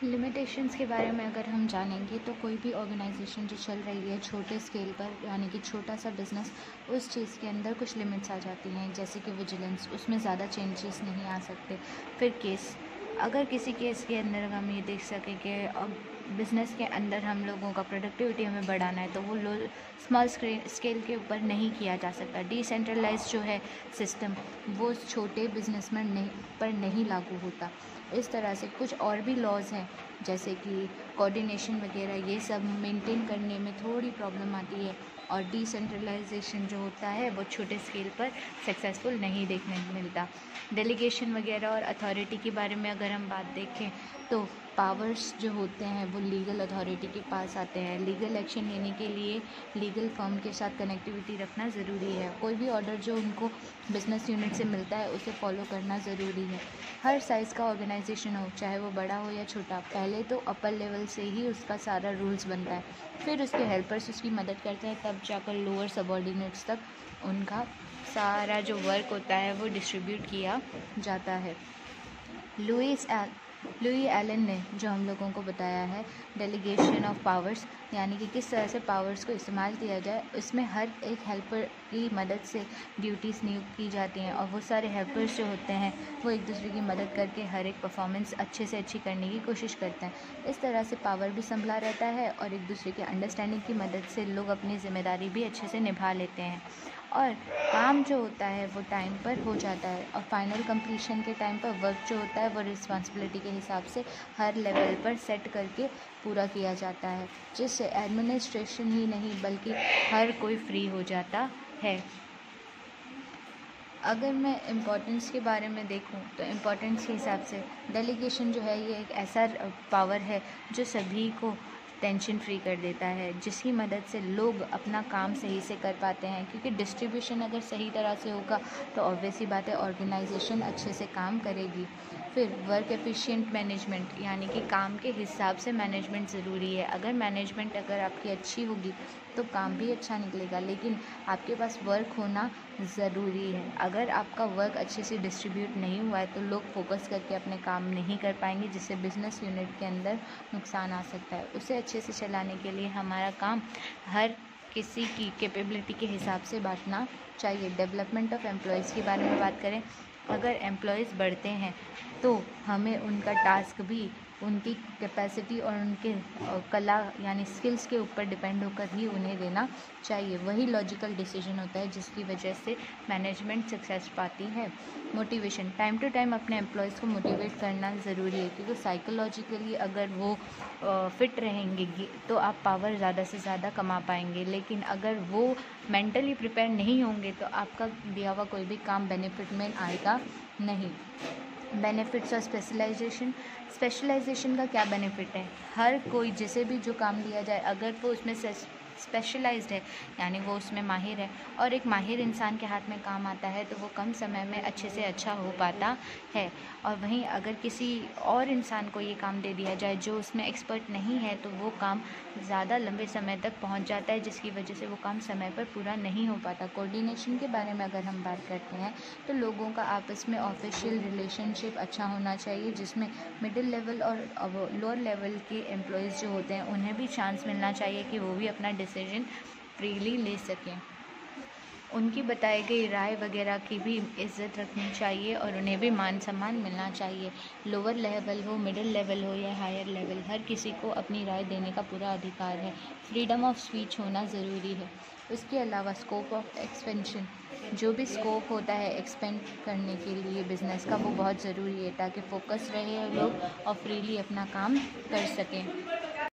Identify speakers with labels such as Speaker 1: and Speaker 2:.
Speaker 1: Limitations के बारे में अगर हम जानेंगे तो कोई भी ऑर्गेनाइजेशन जो चल रही है छोटे स्केल पर, यानी कि छोटा सा बिज़नेस, उस चीज़ के अंदर कुछ लिमिट्स आ जाती हैं, जैसे कि विजिलेंस, उसमें ज़्यादा चेंजेस नहीं आ सकते। फिर केस, अगर किसी केस के अंदर हम ये देख सकें कि बिज़नेस के अंदर हम लोगों का प्रोडक्टिविटी हमें बढ़ाना है, तो वो स्मॉल स्केल के ऊपर नहीं किया जा सकता। डिसेंट्रलाइज जो है सिस्टम, वो छोटे बिजनेसमैन पर नहीं लागू होता। इस तरह से कुछ और भी लॉज हैं, जैसे कि कोऑर्डिनेशन वगैरह, ये सब मेंटेन करने में थोड़ी प्रॉब्लम आती है, और डिसेंट्रलाइजेशन जो होता है वो छोटे स्केल पर सक्सेसफुल नहीं देखने को मिलता। डेलीगेशन वगैरह और अथॉरिटी के बारे में अगर हम बात देखें तो पावर्स जो होते हैं वो लीगल अथॉरिटी के पास आते हैं। लीगल एक्शन लेने के लिए लीगल फर्म के साथ कनेक्टिविटी रखना ज़रूरी है। कोई भी ऑर्डर जो उनको बिज़नेस यूनिट से मिलता है उसे फॉलो करना ज़रूरी है। हर साइज़ का ऑर्गेनाइजेशन हो, चाहे वो बड़ा हो या छोटा, पहले तो अपर लेवल से ही उसका सारा रूल्स बनता है, फिर उसके हेल्पर्स उसकी मदद करते हैं, तब जाकर लोअर सबऑर्डिनेट्स तक उनका सारा जो वर्क होता है वो डिस्ट्रीब्यूट किया जाता है। लुई एलन ने जो हम लोगों को बताया है डेलीगेशन ऑफ पावर्स, यानी कि किस तरह से पावर्स को इस्तेमाल किया जाए, उसमें हर एक हेल्पर की मदद से ड्यूटीज़ नियुक्त की जाती हैं, और वो सारे हेल्पर्स जो होते हैं वो एक दूसरे की मदद करके हर एक परफॉर्मेंस अच्छे से अच्छी करने की कोशिश करते हैं। इस तरह से पावर भी संभला रहता है और एक दूसरे के अंडरस्टैंडिंग की मदद से लोग अपनी ज़िम्मेदारी भी अच्छे से निभा लेते हैं, और काम जो होता है वो टाइम पर हो जाता है, और फाइनल कंप्लीशन के टाइम पर वर्क जो होता है वो रिस्पांसिबिलिटी के हिसाब से हर लेवल पर सेट करके पूरा किया जाता है, जिससे एडमिनिस्ट्रेशन ही नहीं बल्कि हर कोई फ्री हो जाता है। अगर मैं इम्पोर्टेंस के बारे में देखूं तो इम्पोर्टेंस के हिसाब से डेलीगेशन जो है ये एक ऐसा पावर है जो सभी को टेंशन फ्री कर देता है, जिसकी मदद से लोग अपना काम सही से कर पाते हैं, क्योंकि डिस्ट्रीब्यूशन अगर सही तरह से होगा तो ऑब्वियस ही बात है ऑर्गेनाइजेशन अच्छे से काम करेगी। फिर वर्क एफिशिएंट मैनेजमेंट, यानी कि काम के हिसाब से मैनेजमेंट ज़रूरी है। अगर मैनेजमेंट अगर आपकी अच्छी होगी तो काम भी अच्छा निकलेगा, लेकिन आपके पास वर्क होना ज़रूरी है। अगर आपका वर्क अच्छे से डिस्ट्रीब्यूट नहीं हुआ है तो लोग फोकस करके अपने काम नहीं कर पाएंगे, जिससे बिज़नेस यूनिट के अंदर नुकसान आ सकता है। उसे अच्छे से चलाने के लिए हमारा काम हर किसी की कैपेबिलिटी के हिसाब से बांटना चाहिए। डेवलपमेंट ऑफ एम्प्लॉयज़ के बारे में बात करें, अगर एम्प्लॉयज़ बढ़ते हैं तो हमें उनका टास्क भी उनकी कैपेसिटी और उनके कला यानी स्किल्स के ऊपर डिपेंड होकर ही उन्हें देना चाहिए। वही लॉजिकल डिसीजन होता है जिसकी वजह से मैनेजमेंट सक्सेस पाती है। मोटिवेशन, टाइम टू टाइम अपने एम्प्लॉयज़ को मोटिवेट करना ज़रूरी है, क्योंकि साइकोलॉजिकली अगर वो फिट रहेंगे तो आप पावर ज़्यादा से ज़्यादा कमा पाएंगे, लेकिन अगर वो मेंटली प्रिपेयर नहीं होंगे तो आपका दिया हुआ कोई भी काम बेनिफिट में आएगा नहीं। बेनिफिट्स और स्पेशलाइजेशन का क्या बेनिफिट है? हर कोई जिसे भी जो काम दिया जाए, अगर वो उसमें स्पेशलाइज्ड है, यानी वो उसमें माहिर है, और एक माहिर इंसान के हाथ में काम आता है तो वो कम समय में अच्छे से अच्छा हो पाता है। और वहीं अगर किसी और इंसान को ये काम दे दिया जाए जो उसमें एक्सपर्ट नहीं है तो वो काम ज़्यादा लंबे समय तक पहुंच जाता है, जिसकी वजह से वो काम समय पर पूरा नहीं हो पाता। कोऑर्डिनेशन के बारे में अगर हम बात करते हैं तो लोगों का आपस में ऑफिशियल रिलेशनशिप अच्छा होना चाहिए, जिसमें मिडिल लेवल और लोअर लेवल के एम्प्लॉयज़ जो होते हैं उन्हें भी चांस मिलना चाहिए कि वो भी अपना डिसीजन फ्रीली ले सकें। उनकी बताई गई राय वगैरह की भी इज़्ज़त रखनी चाहिए और उन्हें भी मान सम्मान मिलना चाहिए। लोअर लेवल हो, मिडिल लेवल हो या हायर लेवल, हर किसी को अपनी राय देने का पूरा अधिकार है। फ्रीडम ऑफ स्पीच होना ज़रूरी है। उसके अलावा स्कोप ऑफ एक्सपेंशन, जो भी स्कोप होता है एक्सपेंड करने के लिए बिज़नेस का, वो बहुत ज़रूरी है ताकि फोकस रहे लोग और फ्रीली अपना काम कर सकें।